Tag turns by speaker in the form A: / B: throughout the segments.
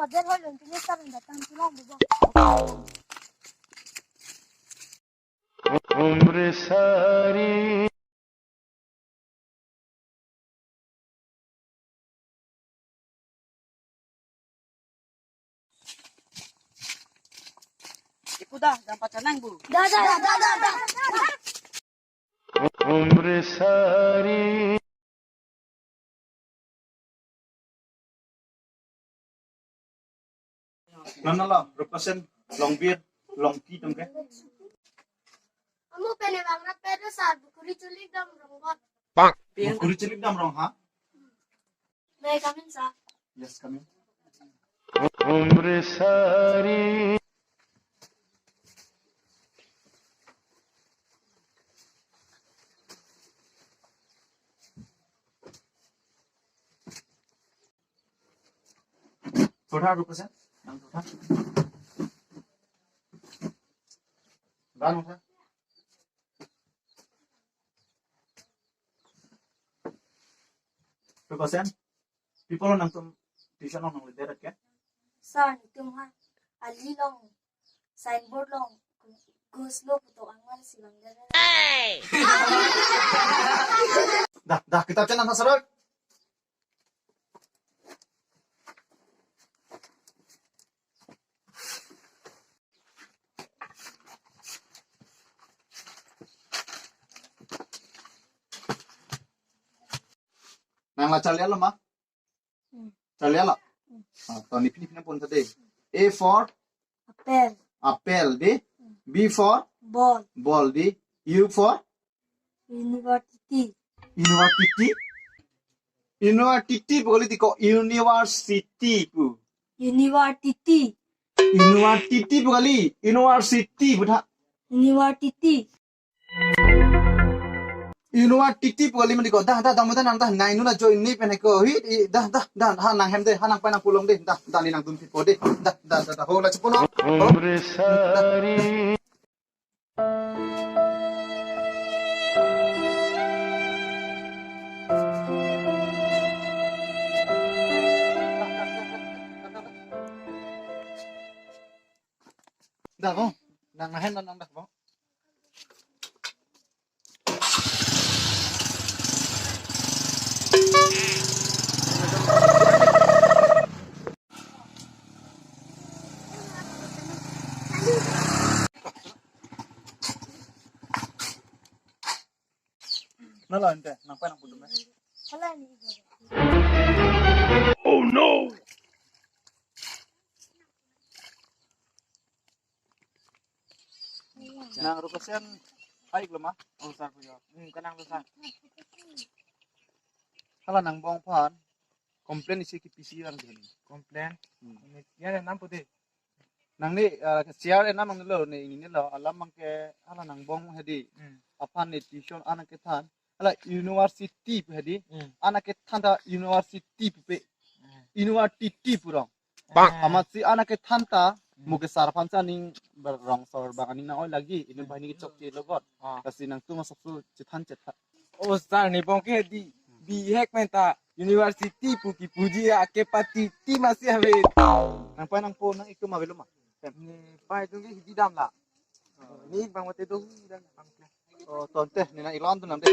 A: Madel hol untuk nyetar datang tulang bubu.
B: उम्र सारी
C: Iku dah pacaran bu.
A: Dah.
B: उम्र सारी
D: Mana lah, represent long beard, long tea tengke.
A: Kamu pengen banget pedo saat bukuri culik dam ronggot.
D: Kuri cilik dam rong ha?
A: Baik kami sa.
D: Yes kami.
B: उम्र सारी
D: Thora represent, yang thora. Dan thora. Represent. People nang tum tuition nang lider ke?
A: Sa ni tumha. Ali long. Signboard long. Guslo puto angal silang dere.
D: Dah kita cek nang sarok. Nang la calian lo ma? Calian la. Tony pini pun tadi. A for
A: Apel.
D: apple di. B for
A: Ball.
D: ball di. U for
A: University.
D: university. University boleh tiko university pu.
A: University.
D: University boleh university budak.
A: University.
D: University boleh mendiko dah mudah nang dah nai nuna join ni peneko hi dah ha nang hem deh ha nang pa nang pulong deh dah ni nang tumpi po deh dah ho la cepuno.
B: उम्र सारी
D: Dah ko nang hen nang dah ko. Nala ente nang pa nang putum eh.
A: Hala ni.
B: oh no
D: Nang represent ai lama. Oh sar puyo. Kanang lu sar. Hala nang bong pan. Komplain isi ki PC lang din.
C: Komplain. Yan nam putih.
D: Nang ni siar enam nang lo ni ini lo alam mangke hala nang bong hedi. Apan ni tuition anak ke tan. Hala university hedi. Anak ke tan da university pe. University purong. Amat si anak ke tan ta muke sarpan sa ning berong sor bangani na oi lagi ini bahini ki chok ti logot. Kasi nang tu masuk tu cetan cetan.
C: Oh sar ni bongke di bihek menta university puki puji ake pati ti masih have.
D: Nang pa nang po nang iku mabelo ma.
C: Ni pai tu ki hidi dam la. Ni bang mate do dan pangkla.
D: Oh tonte ni na ilon tu nam de.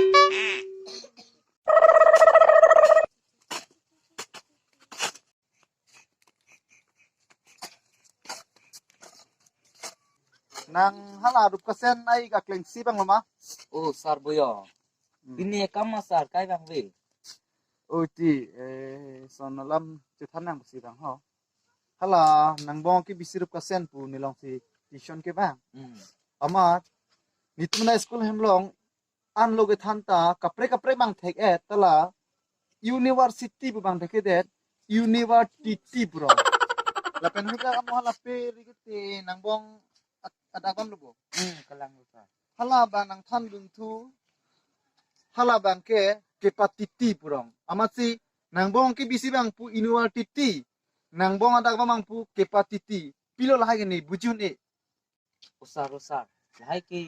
D: Nang hala rup kasen ai ka klengsi bang lama.
C: Oh sar boyo. Ini kam sar kai bang we.
D: Oh ti sonalam cetan nang besi bang ho. Hala nang bong ki bisi rup kasen pu nilong si tuition ke bang. Amat nituna school hemlong an loge thanta kapre bang thek tala university bu bang theke det university bro la pen huka kamu hala pe rigete nang bong ada kam lubo
C: กำลังรู้จัก
D: hala ba nang than dun thu hala bang ke kepatiti burong amasi nang bong ke bisi bang pu university nang bong ada bang pu kepatiti pilo lah ni bujun e
E: อุตสาห์แล้วให้กี่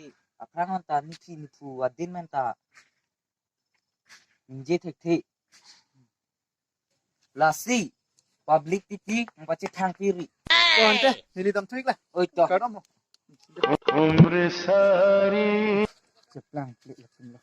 E: พระงานตานิทีนิทูวัดดินมันตามินเจเทคเทลาซีพับลิกติตีมันปัจจุบันพิริ
D: ko ante nili tam thuik la
E: โอ้ยต่อ
D: kadam mo
B: उम्र सारी
E: จะพลังเปลี่ยนละ